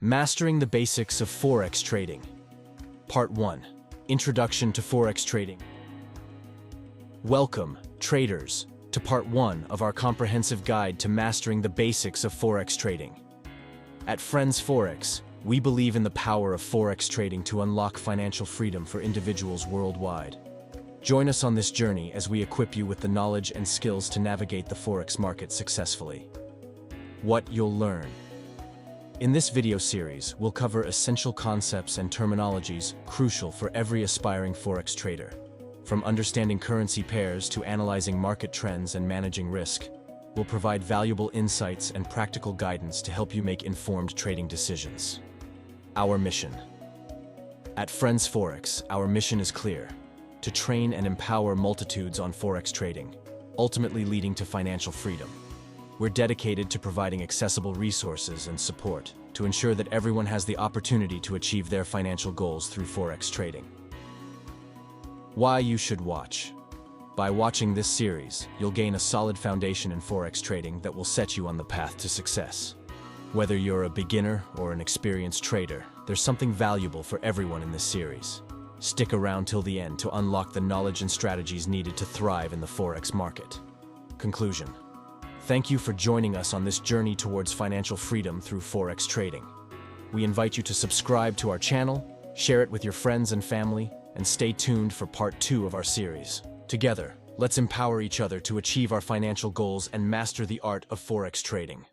Mastering the Basics of Forex Trading. Part 1. Introduction to Forex Trading. Welcome, traders, to Part 1 of our comprehensive guide to mastering the basics of Forex trading. At FriendsFOREX, we believe in the power of Forex trading to unlock financial freedom for individuals worldwide. Join us on this journey as we equip you with the knowledge and skills to navigate the Forex market successfully. What you'll learn. In this video series, we'll cover essential concepts and terminologies crucial for every aspiring Forex trader. From understanding currency pairs to analyzing market trends and managing risk, we'll provide valuable insights and practical guidance to help you make informed trading decisions. Our mission. At FriendsFOREX, our mission is clear: to train and empower multitudes on Forex trading, ultimately leading to financial freedom. We're dedicated to providing accessible resources and support to ensure that everyone has the opportunity to achieve their financial goals through Forex trading. Why you should watch. By watching this series, you'll gain a solid foundation in Forex trading that will set you on the path to success. Whether you're a beginner or an experienced trader, there's something valuable for everyone in this series. Stick around till the end to unlock the knowledge and strategies needed to thrive in the Forex market. Conclusion. Thank you for joining us on this journey towards financial freedom through Forex trading. We invite you to subscribe to our channel, share it with your friends and family, and stay tuned for Part 2 of our series. Together, let's empower each other to achieve our financial goals and master the art of Forex trading.